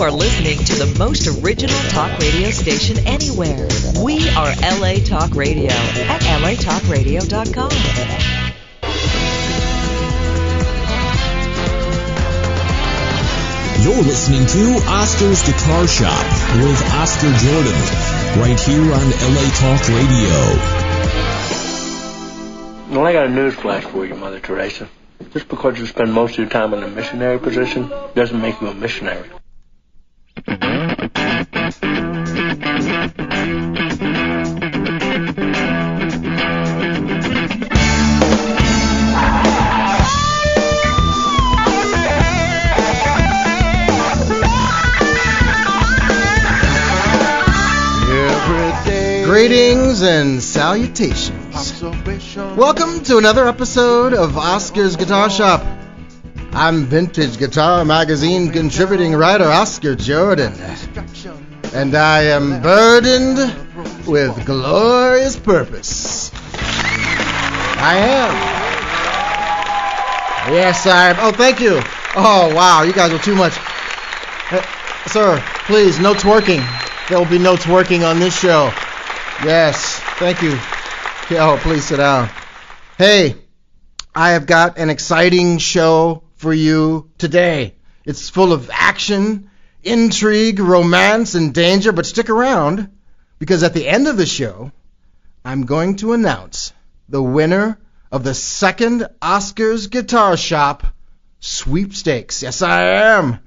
are listening to the most original talk radio station anywhere. We are LA Talk Radio at latalkradio.com. You're listening to Oscar's Guitar Shop with Oscar Jordan, right here on LA Talk Radio. Well, I got a news flash for you, Mother Teresa. Just because you spend most of your time in a missionary position doesn't make you a missionary. Greetings and salutations. Welcome to another episode of Oscar's Guitar Shop. I'm Vintage Guitar Magazine contributing writer Oscar Jordan, and I am burdened with glorious purpose. I am. Yes, I am. Oh, thank you. Oh, wow, you guys are too much. Sir, please, no twerking. There will be no twerking on this show. Yes, thank you. Oh, please sit down. Hey, I have got an exciting show for you today. It's full of action, intrigue, romance, and danger, but stick around, because at the end of the show, I'm going to announce the winner of the second Oscar's Guitar Shop Sweepstakes. Yes, I am.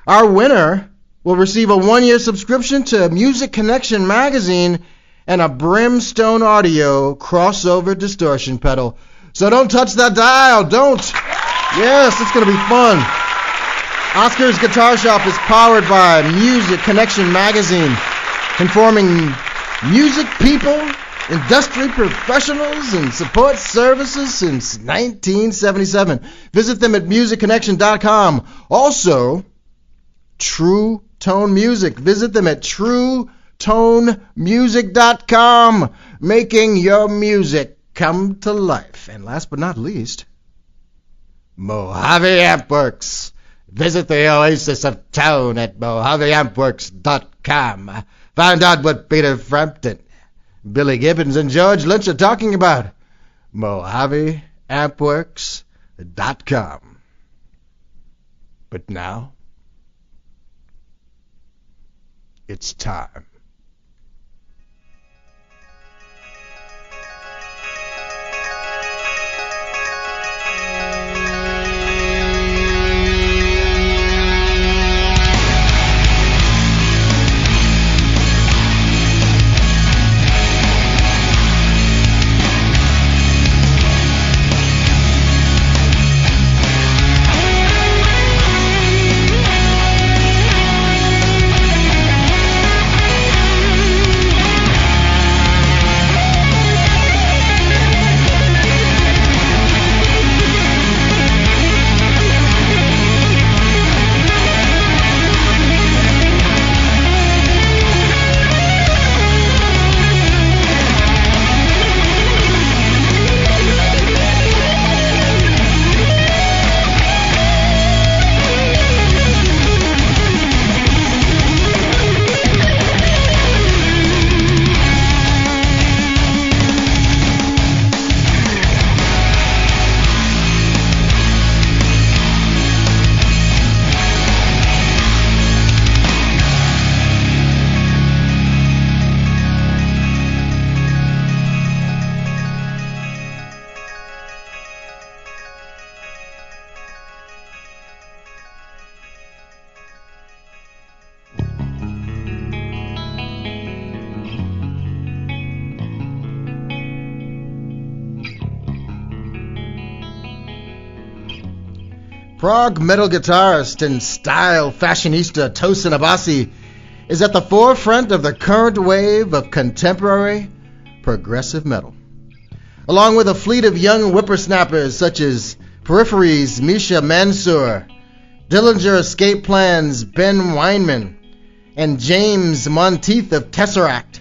Our winner will receive a 1-year subscription to Music Connection magazine and a Brimstone Audio crossover distortion pedal. So don't touch that dial, don't. Yes, it's going to be fun. Oscar's Guitar Shop is powered by Music Connection magazine, informing music people, industry professionals, and support services since 1977. Visit them at musicconnection.com. Also, True Tone Music. Visit them at TrueToneMusic.com, making your music come to life. And last but not least, Mojave Ampworks. Visit the oasis of tone at mojaveampworks.com. Find out what Peter Frampton, Billy Gibbons, and George Lynch are talking about. mojaveampworks.com. But now, it's time. Prog-Metal guitarist and style fashionista Tosin Abasi is at the forefront of the current wave of contemporary progressive metal. Along with a fleet of young whippersnappers such as Periphery's Misha Mansour, Dillinger Escape Plan's Ben Weinman, and James Monteith of Tesseract,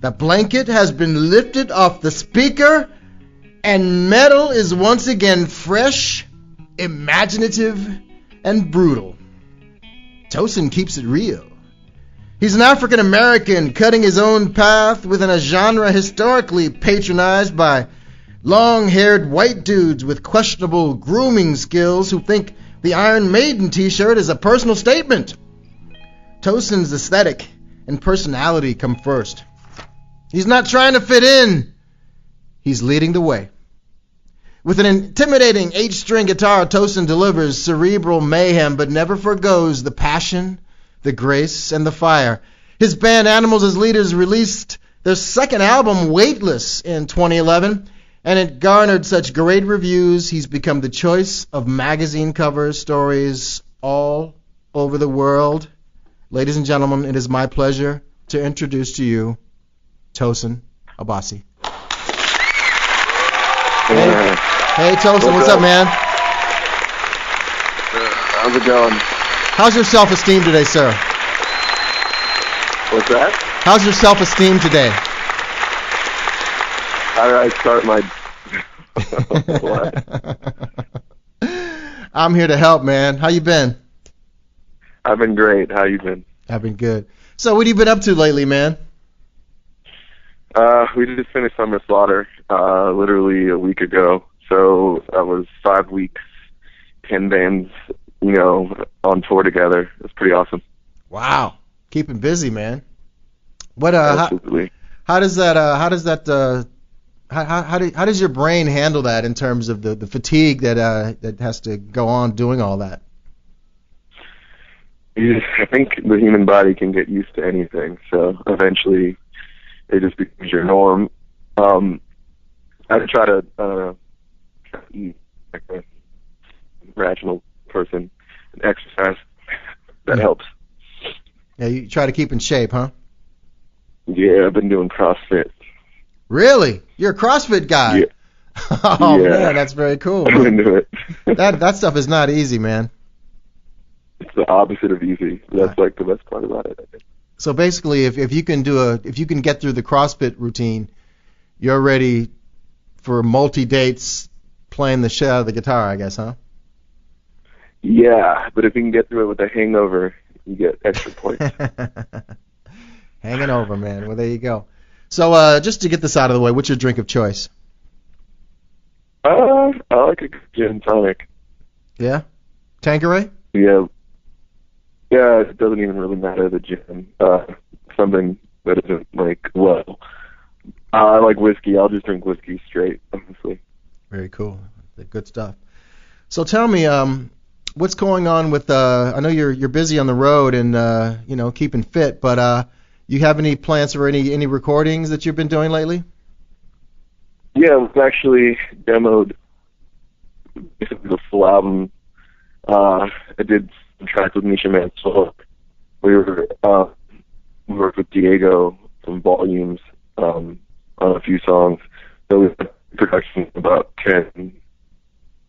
the blanket has been lifted off the speaker and metal is once again fresh, imaginative, and brutal. Tosin keeps it real. He's an African American cutting his own path within a genre historically patronized by long-haired white dudes with questionable grooming skills who think the Iron Maiden t-shirt is a personal statement. Tosin's aesthetic and personality come first. He's not trying to fit in. He's leading the way. With an intimidating 8-string guitar, Tosin delivers cerebral mayhem but never forgoes the passion, the grace, and the fire. His band Animals as Leaders released their second album, Weightless, in 2011, and it garnered such great reviews, he's become the choice of magazine cover stories all over the world. Ladies and gentlemen, it is my pleasure to introduce to you Tosin Abasi. Hey, Tosin, what's up, man? How's it going? How's your self-esteem today, sir? What's that? How's your self-esteem today? How do I start my... I'm here to help, man. How you been? I've been great. How you been? I've been good. So what have you been up to lately, man? We just finished Summer Slaughter literally a week ago. So that was 5 weeks, 10 bands, on tour together. It was pretty awesome. Wow, keeping busy, man. What? Absolutely. How does your brain handle that in terms of the fatigue that has to go on doing all that? I think the human body can get used to anything, so eventually it just becomes your norm. I try to eat like a rational person and exercise. That helps. Yeah, you try to keep in shape, huh? Yeah, I've been doing CrossFit. Really? You're a CrossFit guy? Yeah. Oh, yeah. Man, that's very cool. I'm into it. that stuff is not easy, man. It's the opposite of easy. That's like the best part about it, I think. So basically, if you can get through the CrossFit routine, you're ready for multi-dates playing the shit out of the guitar, I guess, huh? Yeah, but if you can get through it with a hangover, you get extra points. Hanging over, man. Well, there you go. So just to get this out of the way, what's your drink of choice? I like a gin and tonic. Yeah? Tanqueray? Yeah. Yeah, it doesn't even really matter, the gin. Something that isn't, I like whiskey. I'll just drink whiskey straight, honestly. Very cool. Good stuff. So tell me, what's going on with, I know you're busy on the road and, keeping fit, but you have any plans for any recordings that you've been doing lately? Yeah, we've actually demoed basically the full album. I did some tracks with Misha Mansour. We worked with Diego from Volumes on a few songs. So we had production about 10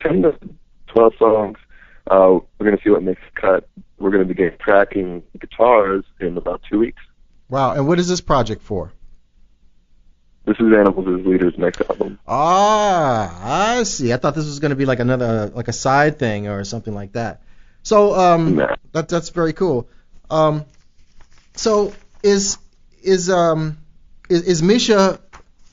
to 12 songs. We're going to see what makes the cut. We're going to begin tracking guitars in about 2 weeks. Wow, and what is this project for? This is Animals as Leaders' next album. Ah, I see. I thought this was going to be like a side thing or something like that. So Nah. that's very cool. So is Misha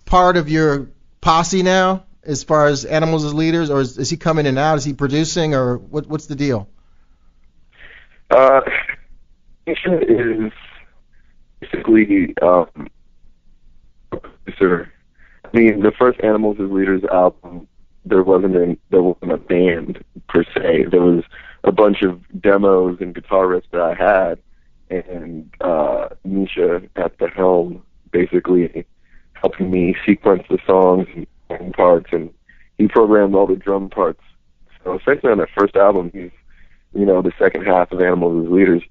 part of your posse now, as far as Animals as Leaders, or is he coming in and out? Is he producing, or what's the deal? Misha is basically a producer. I mean, the first Animals as Leaders album, there wasn't a band per se. There was a bunch of demos and guitar riffs that I had, and Misha at the helm basically helping me sequence the songs and parts, and he programmed all the drum parts. So essentially on that first album, he's, the second half of Animals as Leaders.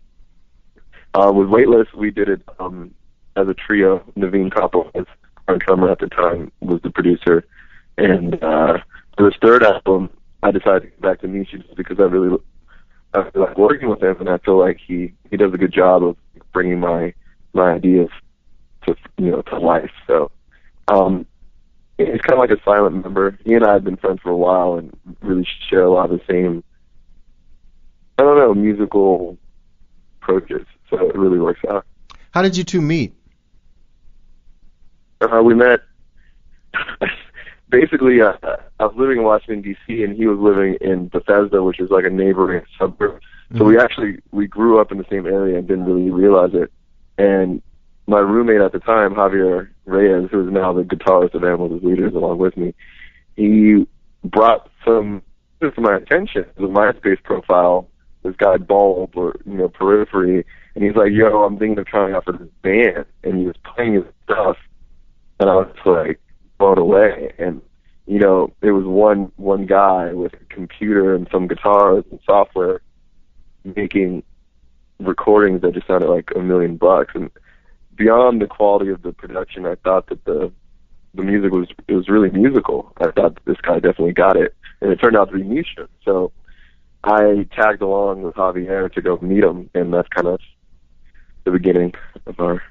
With Weightless, we did it as a trio. Naveen Kapoor, our drummer at the time, was the producer. And for this third album, I decided to get back to Misha just because I feel like working with him, and I feel like he does a good job of bringing my ideas to life. So he's kind of like a silent member. He and I have been friends for a while and really share a lot of the same, musical approaches. So it really works out. How did you two meet? We met basically. I was living in Washington D.C. and he was living in Bethesda, which is like a neighboring suburb. So we grew up in the same area and didn't really realize it. And my roommate at the time, Javier Reyes, who is now the guitarist of Animals as Leaders along with me, he brought some to my attention, the MySpace profile, this guy Bulb or Periphery, and he's like, "Yo, I'm thinking of trying out for this band," and he was playing his stuff, and I was like blown away. And it was one guy with a computer and some guitars and software making recordings that just sounded like $1 million. And beyond the quality of the production, I thought that the music was really musical. I thought that this guy definitely got it, and it turned out to be Misha. So I tagged along with Javier to go meet him, and that's kind of the beginning of our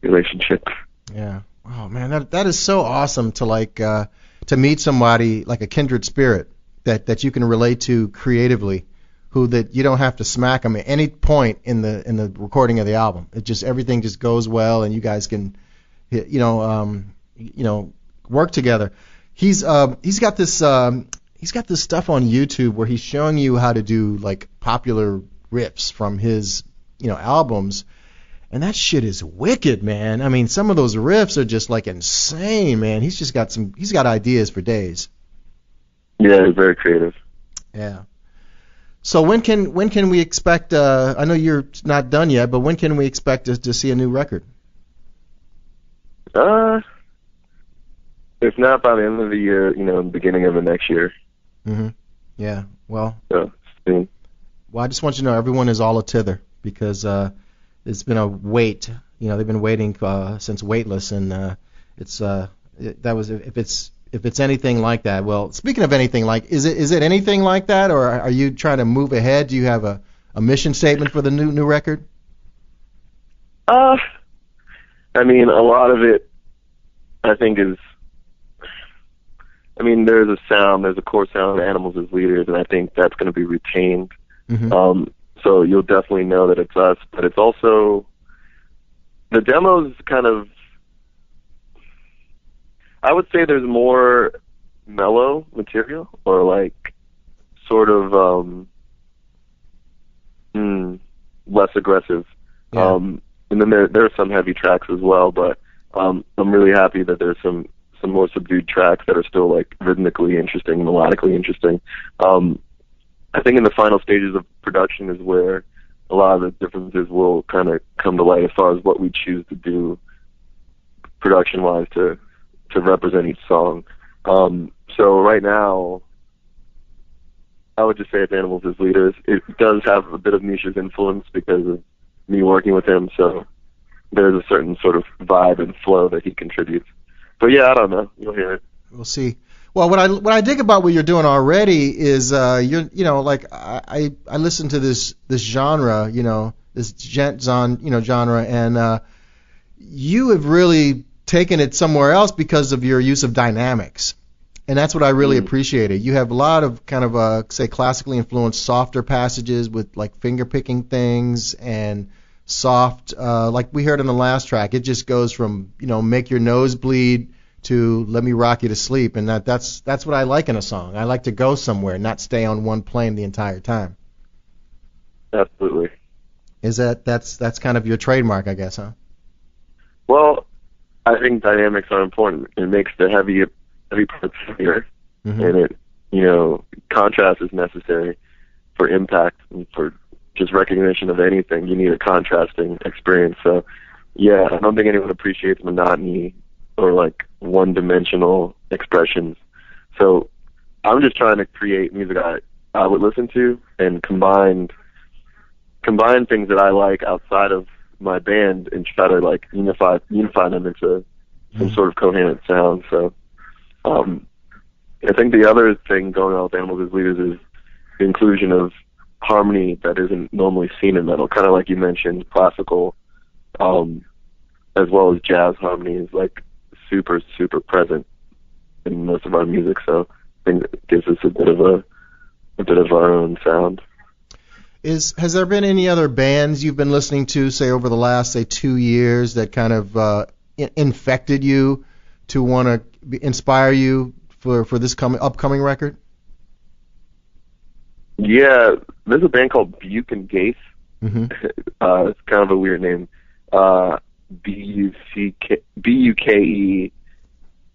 relationship. Yeah. Oh man, that is so awesome to to meet somebody like a kindred spirit that you can relate to creatively, who that you don't have to smack them at any point in the recording of the album. It just everything just goes well, and you guys can work together. He's got this stuff on YouTube where he's showing you how to do like popular riffs from his albums, and that shit is wicked, man. I mean, some of those riffs are just like insane, man. He's got ideas for days. Yeah, he's very creative. Yeah. So when can we expect? I know you're not done yet, but when can we expect to see a new record? If not by the end of the year, the beginning of the next year. Mm-hmm. Yeah. Well. Soon. Well, I just want you to know everyone is all a tither because it's been a wait. They've been waiting since Weightless, and if it's anything like that. Well, speaking of anything like, is it anything like that, or are you trying to move ahead? Do you have a mission statement for the new record? I mean, a lot of it, I think, is. I mean, there's a core sound of Animals as Leaders, and I think that's going to be retained. Mm-hmm. So you'll definitely know that it's us, but it's also the demos kind of. I would say there's more mellow material, or like sort of less aggressive. Yeah. And then there are some heavy tracks as well, but I'm really happy that there's some more subdued tracks that are still like rhythmically interesting, melodically interesting. I think in the final stages of production is where a lot of the differences will kind of come to light as far as what we choose to do production-wise to represent each song. So right now, I would just say it's Animals as Leaders. It does have a bit of Misha's influence because of me working with him, so there's a certain sort of vibe and flow that he contributes. But yeah, I don't know. You'll hear it. We'll see. Well, what I dig about what you're doing already is like I listen to this genre, this gent genre, and you have really taken it somewhere else because of your use of dynamics, and that's what I really appreciated. You have a lot of kind of say classically influenced softer passages with like finger picking things and soft, like we heard in the last track. It just goes from make your nose bleed to let me rock you to sleep, and that's what I like in a song. I like to go somewhere, not stay on one plane the entire time. Absolutely. Is that's kind of your trademark, I guess, huh? Well, I think dynamics are important. It makes the heavy parts heavier, and it contrast is necessary for impact and for just recognition of anything. You need a contrasting experience. So yeah, I don't think anyone appreciates monotony or like one-dimensional expressions. So I'm just trying to create music I would listen to and combine things that I like outside of my band and try to like unify them into some sort of coherent sound. So I think the other thing going on with Animals as Leaders is the inclusion of harmony that isn't normally seen in metal, kind of like you mentioned, classical as well as jazz harmony is like super, super present in most of our music. So I think it gives us a bit of our own sound. Has there been any other bands you've been listening to, say, over the last, say, 2 years that kind of infected you to want to inspire you for this upcoming record? Yeah, there's a band called Buke and Gase. Mm-hmm. It's kind of a weird name. B-U-K-E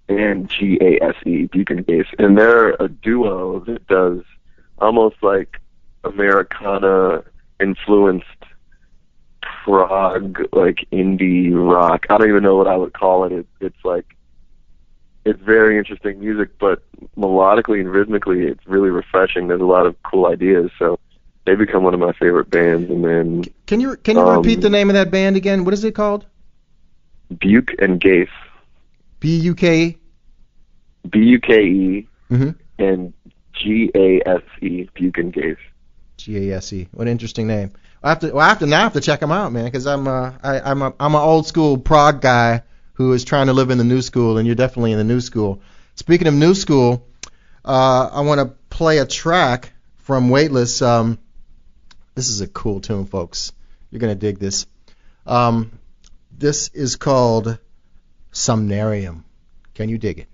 and G-A-S-E, Buke and Gase. And they're a duo that does almost like Americana-influenced prog, like indie rock. I don't even know what I would call it. It's very interesting music, but melodically and rhythmically, it's really refreshing. There's a lot of cool ideas, so they become one of my favorite bands. And then can you repeat the name of that band again? What is it called? Buke and Gase. B-U-K? B-U-K-E mm-hmm. and G-A-S-E, Buke and Gase. G-A-S-E. What an interesting name. I have to check them out, man, because I'm an old school prog guy who is trying to live in the new school, and you're definitely in the new school. Speaking of new school, I want to play a track from Weightless. This is a cool tune, folks. You're going to dig this. This is called Somnarium. Can you dig it?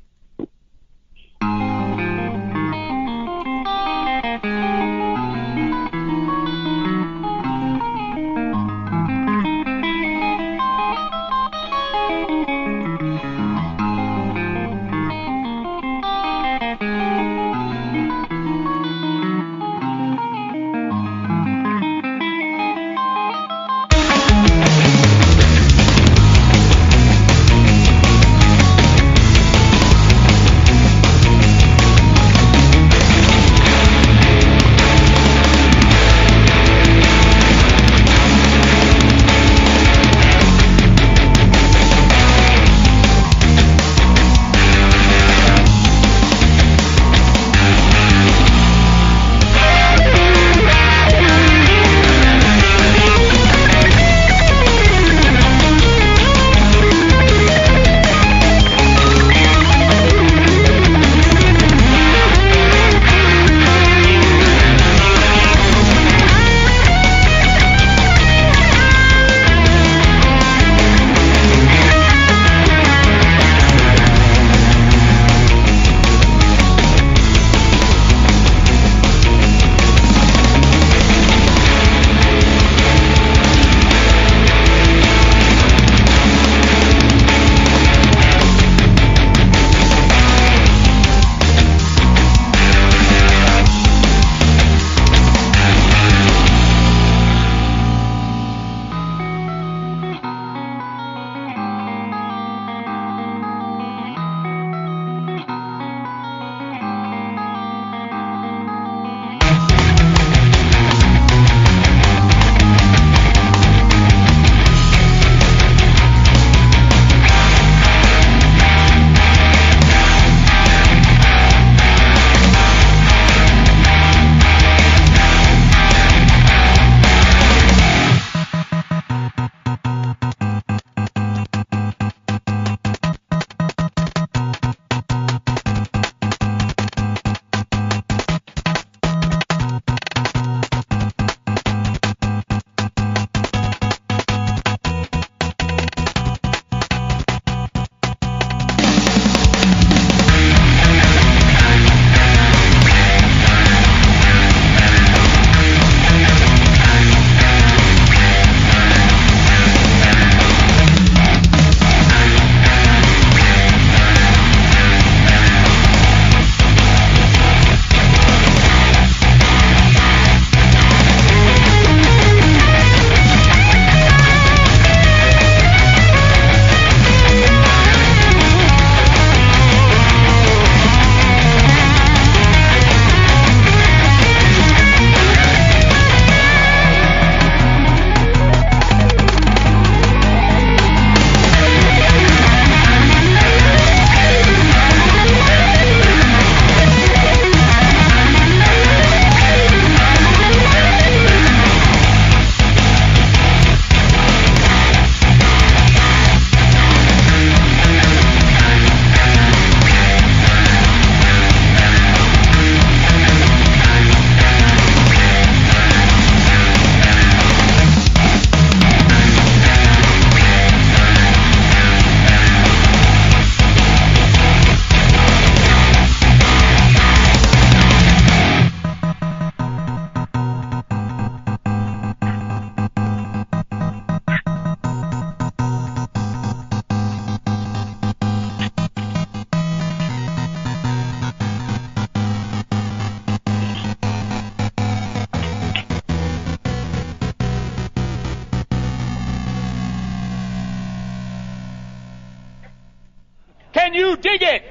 dig it?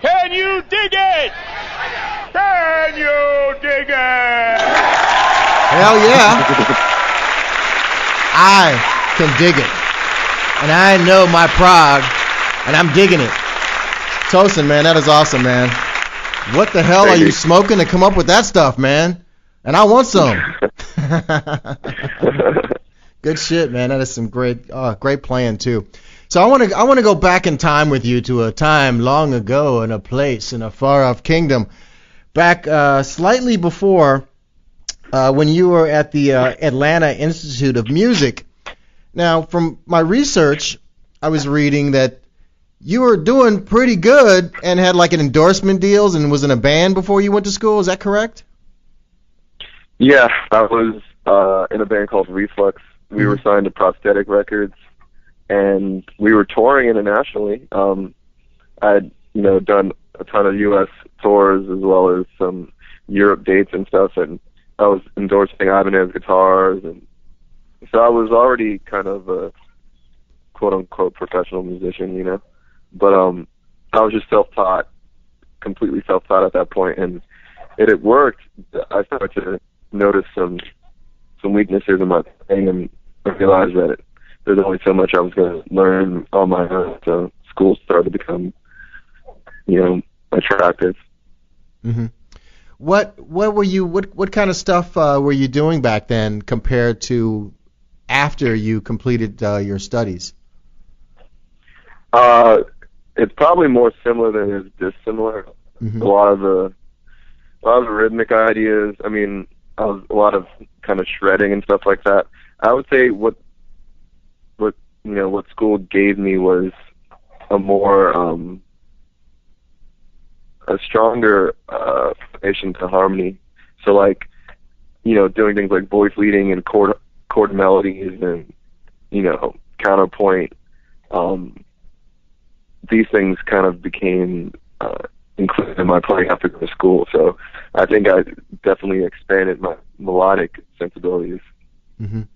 Can you dig it? Can you dig it? Hell yeah. I can dig it. And I know my prog, and I'm digging it. Tosin, man, that is awesome, man. What the hell are you smoking to come up with that stuff, man? And I want some. Good shit, man. That is some great playing too. So I want to go back in time with you to a time long ago in a place in a far off kingdom, back slightly before when you were at the Atlanta Institute of Music. Now, from my research, I was reading that you were doing pretty good and had like an endorsement deals and was in a band before you went to school. Is that correct? Yeah, I was in a band called Reflux. We were signed to Prosthetic Records, and we were touring internationally. I'd done a ton of U.S. tours as well as some Europe dates and stuff, and I was endorsing Ibanez guitars, and so I was already kind of a quote-unquote professional musician, you know. But I was just self-taught, completely self-taught at that point, and it worked. I started to notice some weaknesses in my playing, and I realized that there's only so much I was going to learn on my own. So school started to become, attractive. Mm-hmm. What were you? What kind of stuff were you doing back then compared to after you completed your studies? It's probably more similar than it is dissimilar. Mm-hmm. A lot of the rhythmic ideas. I mean, a lot of kind of shredding and stuff like that. I would say what school gave me was a more a stronger foundation to harmony. So like, doing things like voice leading and chord melodies and counterpoint. These things kind of became included in my playing after going to school. So I think I definitely expanded my melodic sensibilities,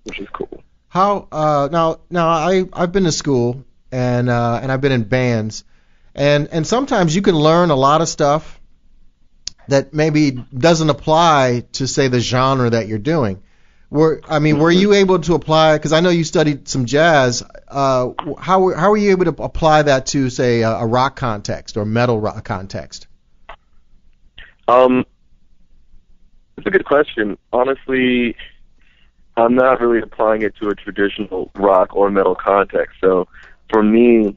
which is cool. How now I've been to school and I've been in bands, and sometimes you can learn a lot of stuff that maybe doesn't apply to, say, the genre that you're doing. Were you able to apply? Because I know you studied some jazz. How were you able to apply that to, say, a rock context or metal rock context? It's a good question. Honestly, I'm not really applying it to a traditional rock or metal context. So for me,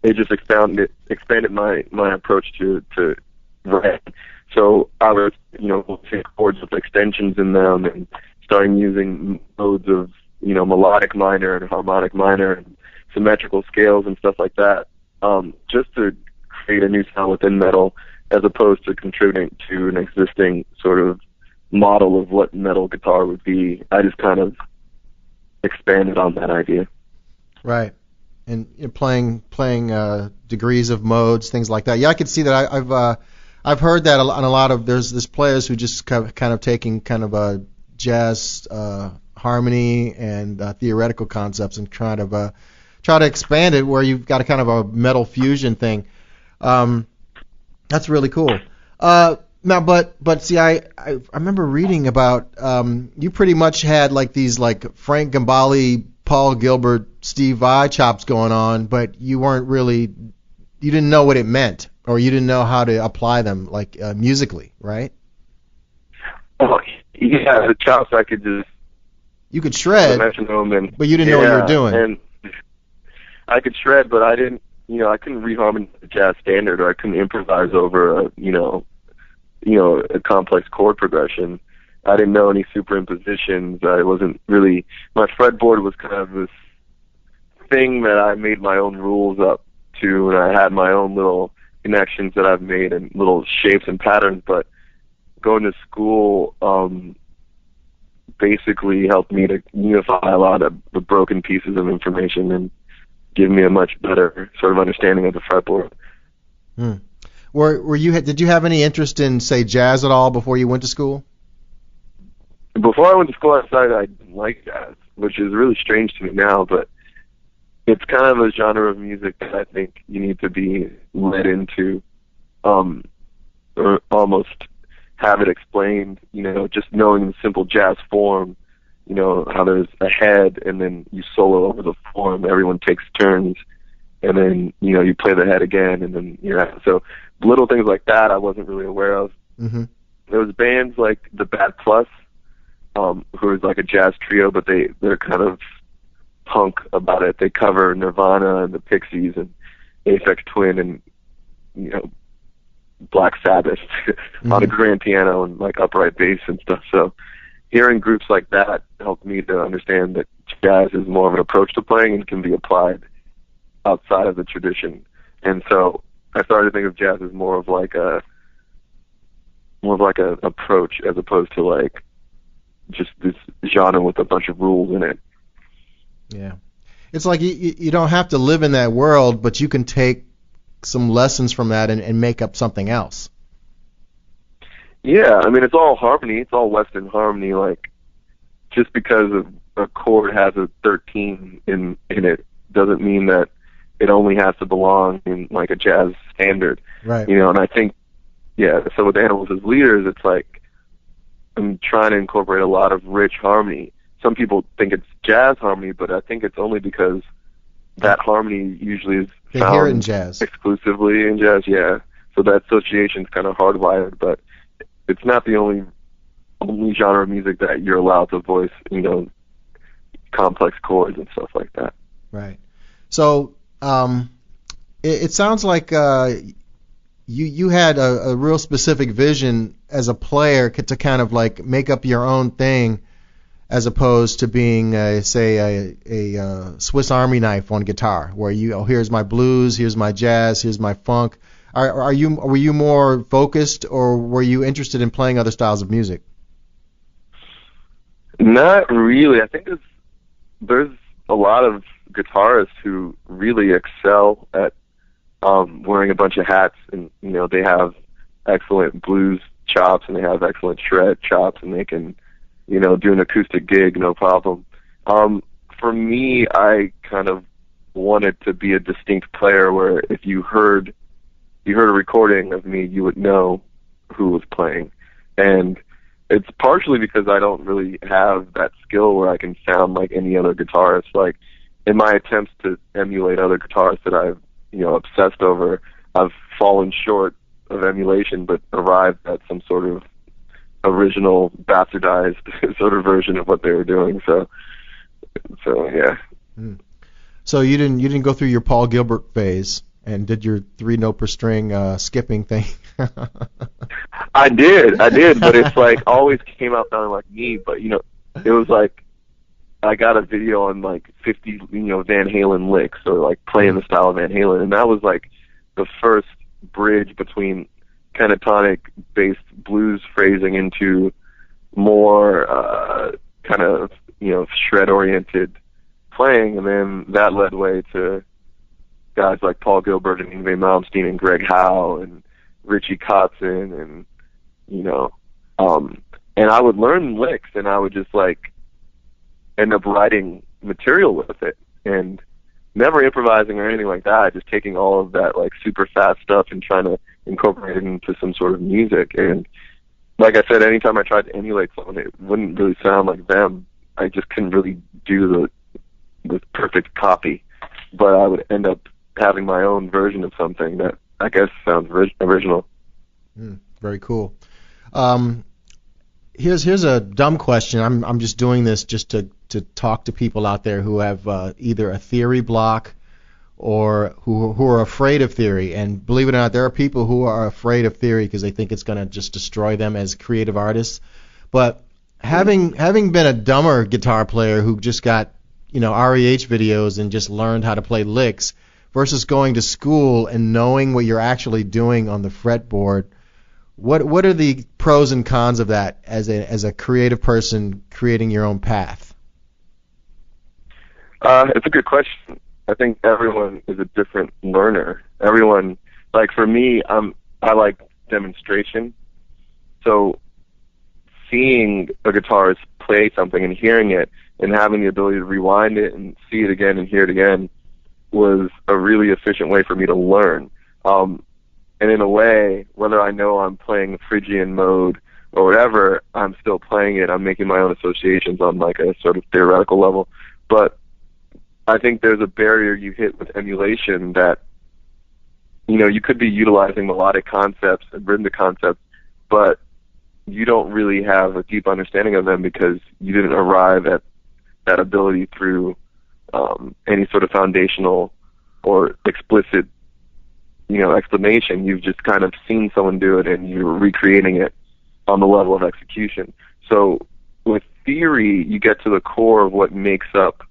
it just expanded my approach to writing. So I was, take chords with extensions in them and starting using modes of, melodic minor and harmonic minor and symmetrical scales and stuff like that, just to create a new sound within metal as opposed to contributing to an existing sort of model of what metal guitar would be. I just kind of expanded on that idea. Right. And playing degrees of modes, things like that. Yeah, I could see that. I've heard that on a lot of there's players who just kind of taking kind of a jazz harmony and theoretical concepts and try to expand it where you've got a kind of a metal fusion thing. That's really cool. Now, but see, I remember reading about you pretty much had like these like Frank Gambale, Paul Gilbert, Steve Vai chops going on, but you didn't know what it meant. Or you didn't know how to apply them, like musically, right? Oh, yeah, the chops I could just... You could shred, but you didn't know what you were doing. And I could shred, but I didn't, I couldn't reharmonize the jazz standard, or I couldn't improvise over a complex chord progression. I didn't know any superimpositions. I wasn't really... My fretboard was kind of this thing that I made my own rules up to, and I had my own little connections that I've made and little shapes and patterns, but going to school basically helped me to unify a lot of the broken pieces of information and give me a much better sort of understanding of the fretboard. Did you have any interest in, say, jazz at all before you went to school? Before I went to school, I decided I didn't like jazz, which is really strange to me now, but it's kind of a genre of music that I think you need to be led into, or almost have it explained, just knowing the simple jazz form, how there's a head and then you solo over the form, everyone takes turns, and then, you play the head again, and then you're out. So little things like that I wasn't really aware of. Mm-hmm. There was bands like the Bad Plus, who is like a jazz trio, but they're kind of punk about it. They cover Nirvana and the Pixies and Aphex Twin and, Black Sabbath on a grand piano and like upright bass and stuff. So hearing groups like that helped me to understand that jazz is more of an approach to playing and can be applied outside of the tradition. And so I started to think of jazz as more of like a approach as opposed to like just this genre with a bunch of rules in it. Yeah. It's like you don't have to live in that world, but you can take some lessons from that and make up something else. Yeah, I mean, it's all harmony. It's all Western harmony. Like, just because a chord has a 13 in it doesn't mean that it only has to belong in, like, a jazz standard. Right. And I think, so with Animals as Leaders, it's like I'm trying to incorporate a lot of rich harmony. Some people think it's jazz harmony, but I think it's only because that harmony usually is they found hear it in jazz. Exclusively in jazz, yeah. So that association's kind of hardwired, but it's not the only genre of music that you're allowed to voice, complex chords and stuff like that. Right. So it sounds like you had a real specific vision as a player to kind of like make up your own thing, as opposed to being, say, a Swiss Army knife on guitar, where here's my blues, here's my jazz, here's my funk. Were you more focused, or were you interested in playing other styles of music? Not really. I think there's a lot of guitarists who really excel at wearing a bunch of hats, and they have excellent blues chops and they have excellent shred chops, and they can do an acoustic gig, no problem. For me, I kind of wanted to be a distinct player where if you heard a recording of me, you would know who was playing. And it's partially because I don't really have that skill where I can sound like any other guitarist. Like, in my attempts to emulate other guitarists that I've, obsessed over, I've fallen short of emulation, but arrived at some sort of original bastardized sort of version of what they were doing. So yeah. So you didn't go through your Paul Gilbert phase and did your 3-note per string skipping thing? I did, but it's like always came out sounding like me. But it was like I got a video on like 50 Van Halen licks, or like playing the style of Van Halen, and that was like the first bridge between pentatonic based blues phrasing into more kind of shred oriented playing, and then that led way to guys like Paul Gilbert and Yngwie Malmsteen and Greg Howe and Richie Kotzen, and and I would learn licks and I would just like end up writing material with it, and never improvising or anything like that, just taking all of that like super fast stuff and trying to incorporate it into some sort of music. And like I said, anytime I tried to emulate someone, it wouldn't really sound like them. I just couldn't really do the perfect copy, but I would end up having my own version of something that I guess sounds original. Very cool. Here's a dumb question. I'm just doing this just to talk to people out there who have either a theory block or who are afraid of theory. And believe it or not, there are people who are afraid of theory because they think it's going to just destroy them as creative artists. But having been a dumber guitar player who just got REH videos and just learned how to play licks versus going to school and knowing what you're actually doing on the fretboard, what are the pros and cons of that as a creative person creating your own path? It's a good question. I think everyone is a different learner. Everyone, like for me, I like demonstration. So seeing a guitarist play something and hearing it and having the ability to rewind it and see it again and hear it again was a really efficient way for me to learn. And in a way, whether I know I'm playing Phrygian mode or whatever, I'm still playing it. I'm making my own associations on like a sort of theoretical level. But I think there's a barrier you hit with emulation that, you know, you could be utilizing melodic concepts and rhythmic concepts, but you don't really have a deep understanding of them because you didn't arrive at that ability through any sort of foundational or explicit, you know, explanation. You've just kind of seen someone do it and you're recreating it on the level of execution. So with theory, you get to the core of what makes up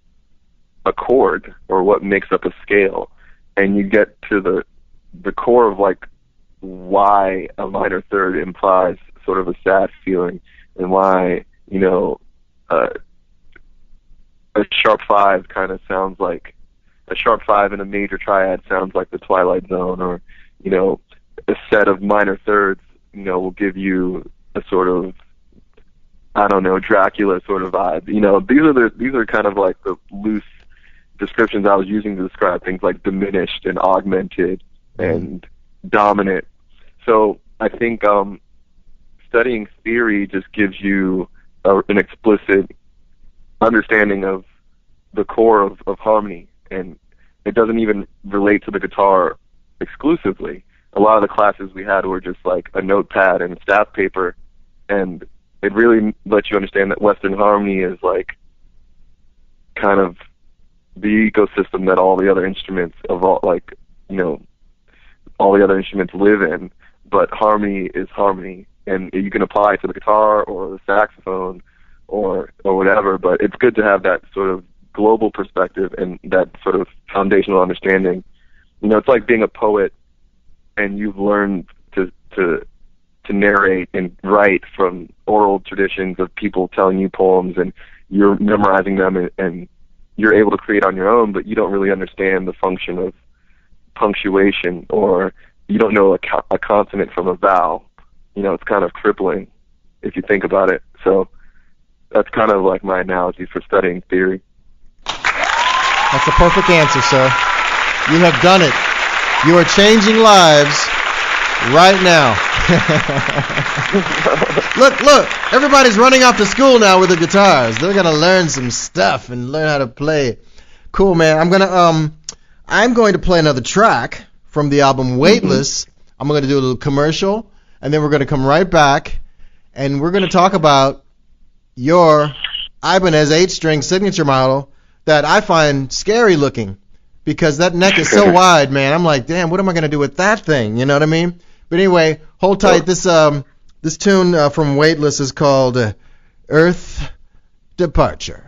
a chord or what makes up a scale, and you get to the core of like why a minor third implies sort of a sad feeling, and why, you know, a sharp 5 kind of sounds like a sharp 5 in a major triad sounds like the Twilight Zone, or, you know, a set of minor thirds, you know, will give you a sort of, I don't know, Dracula sort of vibe. You know, these are kind of like the loose descriptions I was using to describe things like diminished and augmented and dominant. So I think studying theory just gives you an explicit understanding of the core of harmony, and it doesn't even relate to the guitar exclusively. A lot of the classes we had were just like a notepad and staff paper, and it really lets you understand that Western harmony is like kind of the ecosystem that all the other instruments of all, like, you know, all the other instruments live in, but harmony is harmony, and you can apply it to the guitar or the saxophone or whatever, but it's good to have that sort of global perspective and that sort of foundational understanding. You know, it's like being a poet and you've learned to narrate and write from oral traditions of people telling you poems, and you're memorizing them and you're able to create on your own, but you don't really understand the function of punctuation, or you don't know a consonant from a vowel. You know, it's kind of crippling if you think about it. So that's kind of like my analogy for studying theory. That's a perfect answer, sir. You have done it. You are changing lives right now. Look, everybody's running off to school now with the guitars. They're going to learn some stuff and learn how to play. Cool, man. I'm going to play another track from the album Weightless. I'm going to do a little commercial, and then we're going to come right back, and we're going to talk about your Ibanez 8-string signature model that I find scary looking, because that neck is so wide, man. I'm like, damn, what am I going to do with that thing? You know what I mean? But anyway, hold tight. This tune from Weightless is called Earth Departure.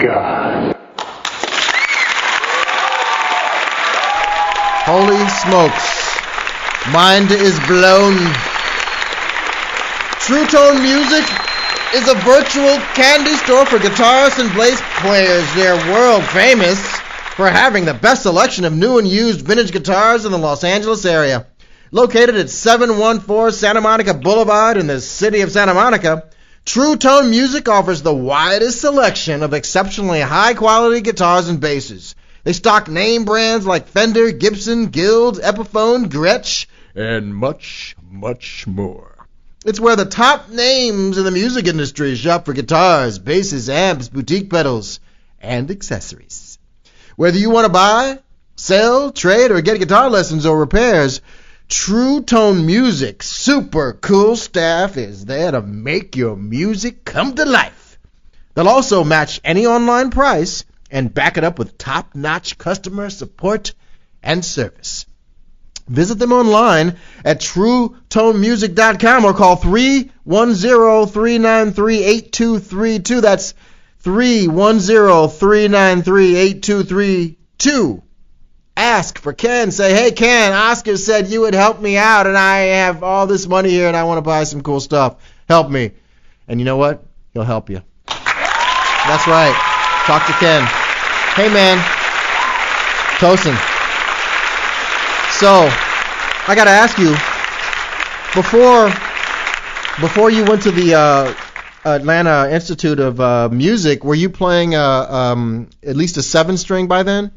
God. Holy smokes. Mind is blown. True Tone Music is a virtual candy store for guitarists and bass players. They're world famous for having the best selection of new and used vintage guitars in the Los Angeles area. Located at 714 Santa Monica Boulevard in the city of Santa Monica, True Tone Music offers the widest selection of exceptionally high-quality guitars and basses. They stock name brands like Fender, Gibson, Guild, Epiphone, Gretsch, and much, much more. It's where the top names in the music industry shop for guitars, basses, amps, boutique pedals, and accessories. Whether you want to buy, sell, trade, or get guitar lessons or repairs, True Tone Music's super cool staff is there to make your music come to life. They'll also match any online price and back it up with top-notch customer support and service. Visit them online at TrueToneMusic.com or call 310-393-8232. That's 310-393-8232. Ask for Ken. Say, hey, Ken, Oscar said you would help me out, and I have all this money here, and I want to buy some cool stuff. Help me. And you know what? He'll help you. That's right. Talk to Ken. Hey, man. Tosin. So, I got to ask you, before you went to the Atlanta Institute of Music, were you playing at least a 7-string by then?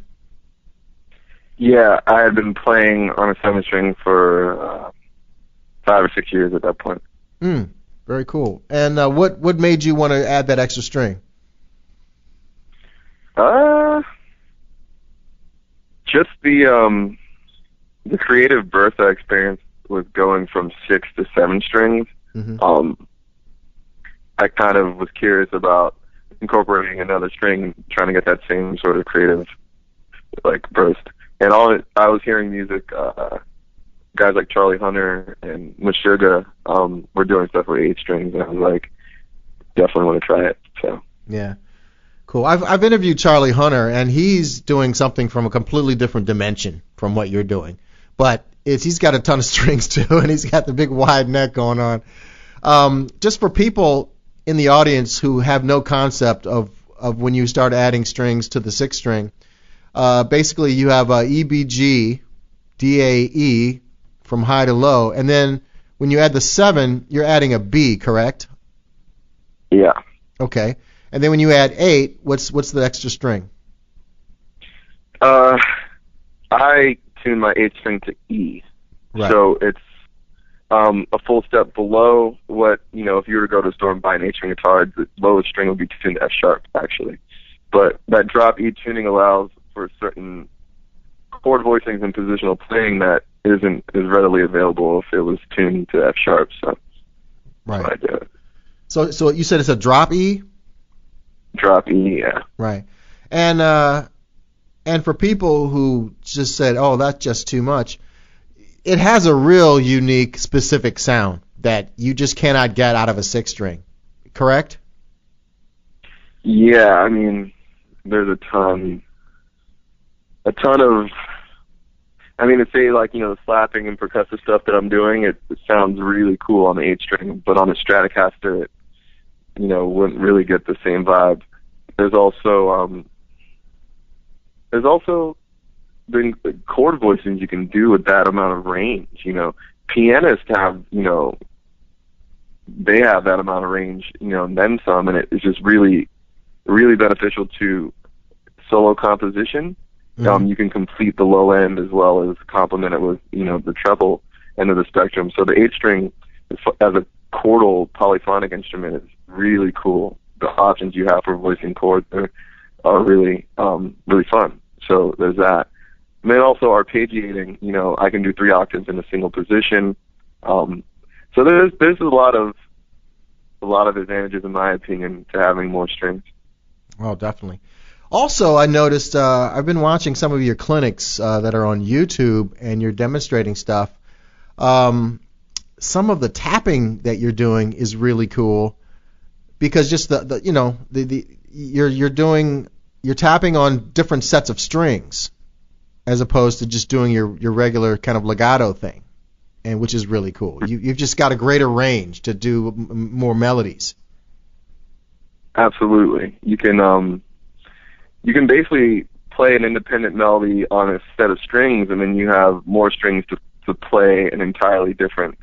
Yeah, I had been playing on a 7-string for 5 or 6 years at that point. Very cool. And what made you want to add that extra string? Just the creative birth I experienced was going from 6 to 7 strings. Mm-hmm. I kind of was curious about incorporating another string, trying to get that same sort of creative burst. And I was hearing music, guys like Charlie Hunter and Misha were doing stuff with 8 strings, and I was like, definitely want to try it. So yeah, cool. I've interviewed Charlie Hunter, and he's doing something from a completely different dimension from what you're doing, but he's got a ton of strings too, and he's got the big wide neck going on. Just for people in the audience who have no concept of when you start adding strings to the 6th string. Basically, you have E, B, G, D, A, E from high to low, and then when you add the 7, you're adding a B, correct? Yeah. Okay. And then when you add 8, what's the extra string? I tune my 8th string to E, right. So it's a full step below what, if you were to go to a store and buy an 8-string guitar, the lowest string would be tuned to F sharp, actually. But that drop E tuning allows for certain chord voicings and positional playing that isn't as readily available if it was tuned to F sharp. So right. I do it. So you said it's a drop E? Drop E, yeah. Right. And for people who just said, oh, that's just too much, it has a real unique, specific sound that you just cannot get out of a 6-string, correct? Yeah, I mean, there's a ton of, to say the slapping and percussive stuff that I'm doing, it sounds really cool on the 8-string, but on a Stratocaster, it, wouldn't really get the same vibe. There's also the chord voicings you can do with that amount of range. Pianists have, they have that amount of range, and then some, and it's just really, really beneficial to solo composition. Mm-hmm. You can complete the low end as well as complement it with, the treble end of the spectrum. So the 8-string, as a chordal polyphonic instrument, is really cool. The options you have for voicing chords are really, really fun. So there's that. And then also arpeggiating, I can do 3 octaves in a single position. So there's a lot of advantages, in my opinion, to having more strings. Oh, definitely. Also, I noticed I've been watching some of your clinics that are on YouTube, and you're demonstrating stuff. Some of the tapping that you're doing is really cool because just the you're tapping on different sets of strings, as opposed to just doing your regular kind of legato thing, and which is really cool. You've just got a greater range to do more melodies. Absolutely. You can basically play an independent melody on a set of strings, and then you have more strings to play an entirely different,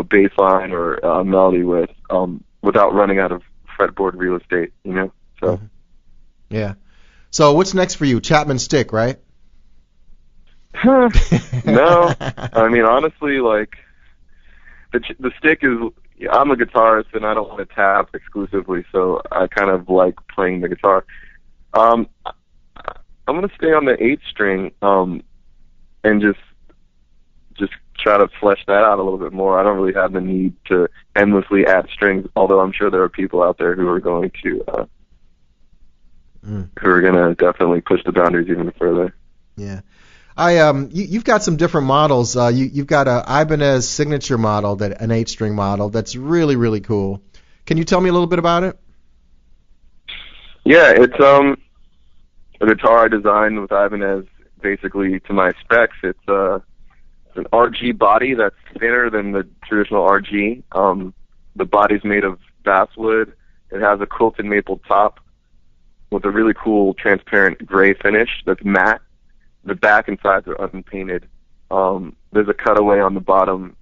bass line or melody with, without running out of fretboard real estate, So. Mm-hmm. Yeah. So what's next for you? Chapman stick, right? No. I mean, honestly, like, the stick is, I'm a guitarist and I don't want to tap exclusively, so I kind of like playing the guitar. I'm going to stay on the 8th string and just try to flesh that out a little bit more. I don't really have the need to endlessly add strings, although I'm sure there are people out there who are going to definitely push the boundaries even further. Yeah. You've got some different models. You've got a Ibanez signature model, an 8-string model that's really, really cool. Can you tell me a little bit about it? Yeah, it's a guitar I designed with Ibanez basically to my specs. It's an RG body that's thinner than the traditional RG. The body's made of basswood. It has a quilted maple top with a really cool transparent gray finish that's matte. The back and sides are unpainted. There's a cutaway on the bottom.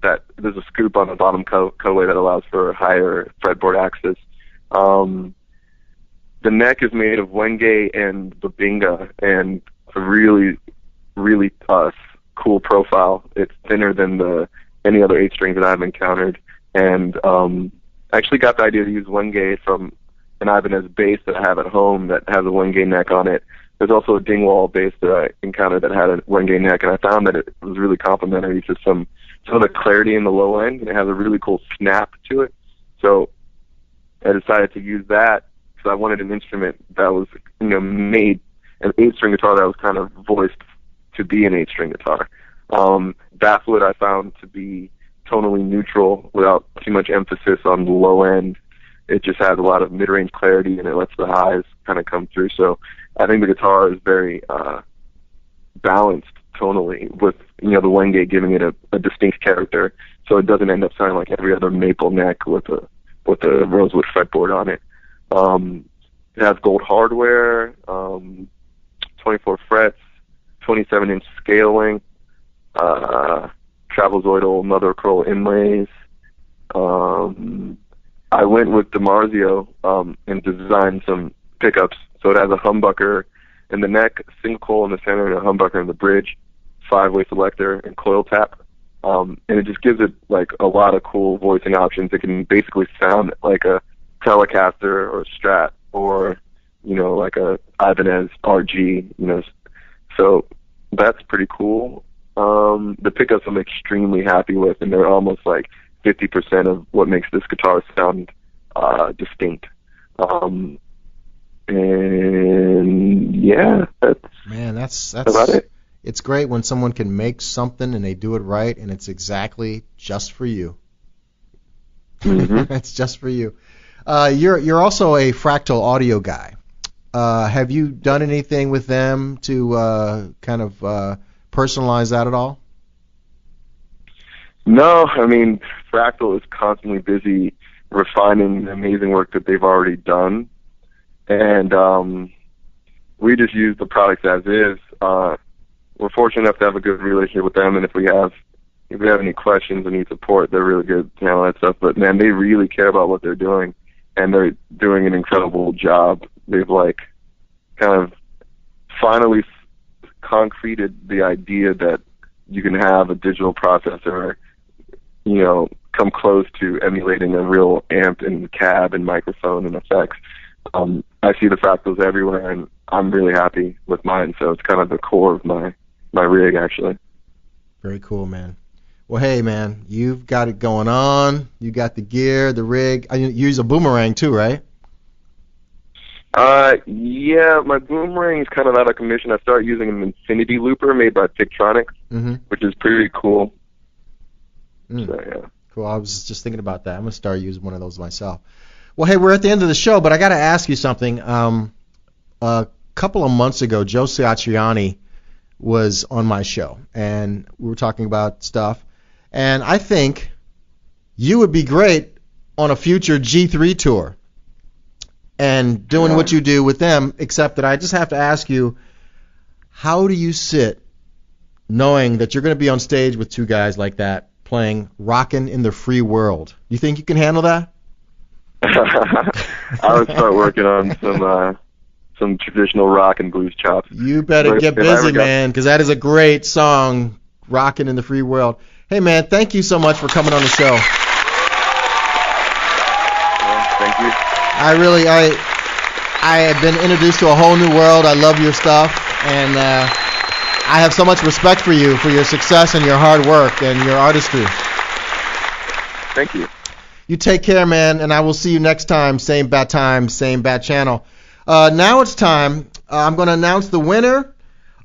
There's a scoop on the bottom cutaway that allows for higher fretboard access. The neck is made of wenge and babinga, and a really, really cool profile. It's thinner than any other 8-string that I've encountered, and I actually got the idea to use wenge from an Ibanez bass that I have at home that has a wenge neck on it. There's also a Dingwall bass that I encountered that had a wenge neck, and I found that it was really complementary to some of the clarity in the low end, and it has a really cool snap to it. So I decided to use that because I wanted an instrument that was, made, an 8-string guitar that was kind of voiced to be an 8-string guitar. Basswood I found to be tonally neutral without too much emphasis on the low end. It just has a lot of mid-range clarity, and it lets the highs kind of come through. So I think the guitar is very balanced tonally, with the wenge giving it a distinct character, so it doesn't end up sounding like every other maple neck with a rosewood fretboard on it. It has gold hardware, 24 frets, 27-inch scaling, trapezoidal mother of pearl inlays. I went with DiMarzio and designed some pickups. So it has a humbucker in the neck, single coil in the center, and a humbucker in the bridge, 5-way selector, and coil tap. And it just gives it like a lot of cool voicing options. It can basically sound like a Telecaster or a Strat, or like a Ibanez RG. So that's pretty cool. The pickups I'm extremely happy with, and they're almost like 50% of what makes this guitar sound distinct. And yeah, that's about it. It's great when someone can make something and they do it right, and it's exactly just for you. Mm-hmm. It's just for you. You're also a Fractal audio guy. Have you done anything with them to kind of personalize that at all? No, I mean, Fractal is constantly busy refining the amazing work that they've already done, and we just use the products as is. We're fortunate enough to have a good relationship with them, and if we have any questions or need support, they're really good to handle that stuff. But man, they really care about what they're doing, and they're doing an incredible job. They've kind of finally concreted the idea that you can have a digital processor, come close to emulating a real amp and cab and microphone and effects. I see the Fractals everywhere, and I'm really happy with mine, so it's kind of the core of my rig, actually. Very cool, man. Well, hey, man, you've got it going on. You got the gear, the rig. You use a boomerang, too, right? Yeah, my boomerang is kind of out of commission. I started using an infinity looper made by Victronics, which is pretty cool. So, yeah. Cool. I was just thinking about that. I'm going to start using one of those myself. Well, hey, we're at the end of the show, but I got to ask you something. A couple of months ago, Joe Ciacciani was on my show, and we were talking about stuff. And I think you would be great on a future G3 tour and doing what you do with them, except that I just have to ask you, how do you sit knowing that you're going to be on stage with two guys like that playing Rockin' in the Free World? You think you can handle that? I would start working on some traditional rock and blues chops. You better get busy, man, because that is a great song, Rockin' in the Free World. Hey, man, thank you so much for coming on the show. Well, thank you. I have been introduced to a whole new world. I love your stuff, and I have so much respect for you, for your success and your hard work and your artistry. Thank you. You take care, man, and I will see you next time. Same bat channel. Now it's time. I'm going to announce the winner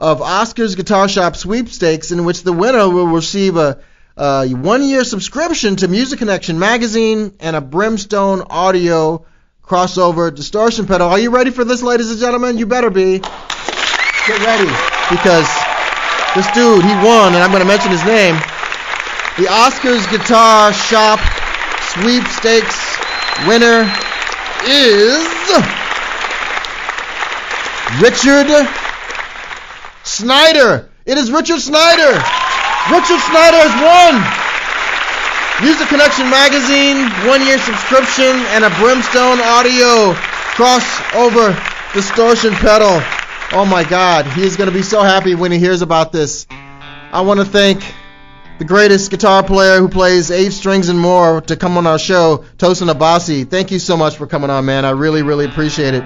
of Oscar's Guitar Shop Sweepstakes, in which the winner will receive a 1-year subscription to Music Connection magazine and a Brimstone Audio crossover distortion pedal. Are you ready for this, ladies and gentlemen? You better be. Get ready, because this dude, he won, and I'm going to mention his name. The Oscar's Guitar Shop Sweepstakes winner is Richard Snyder. It is Richard Snyder. Richard Snyder has won Music Connection magazine, 1-year subscription, and a Brimstone Audio crossover distortion pedal. Oh my God, he is going to be so happy when he hears about this. I want to thank the greatest guitar player who plays 8 strings and more to come on our show, Tosin Abasi. Thank you so much for coming on, man. I really, really appreciate it.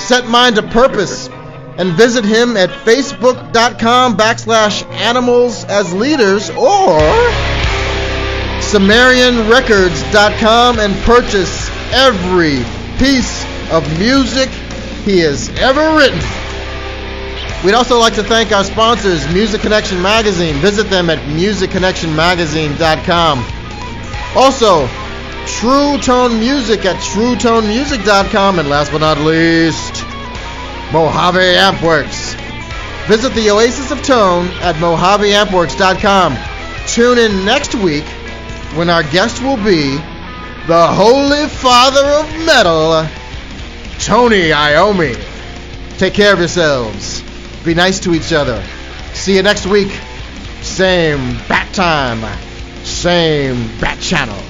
Set mind to purpose and visit him at facebook.com/animalsasleaders or SumerianRecords.com and purchase every piece of music he has ever written. We'd also like to thank our sponsors, Music Connection Magazine. Visit them at musicconnectionmagazine.com. Also, True Tone Music at truetonemusic.com. And last but not least, Mojave Ampworks. Visit the Oasis of Tone at mojaveampworks.com. Tune in next week when our guest will be the Holy Father of Metal, Tony Iommi. Take care of yourselves. Be nice to each other. See you next week. Same bat time, same bat channel.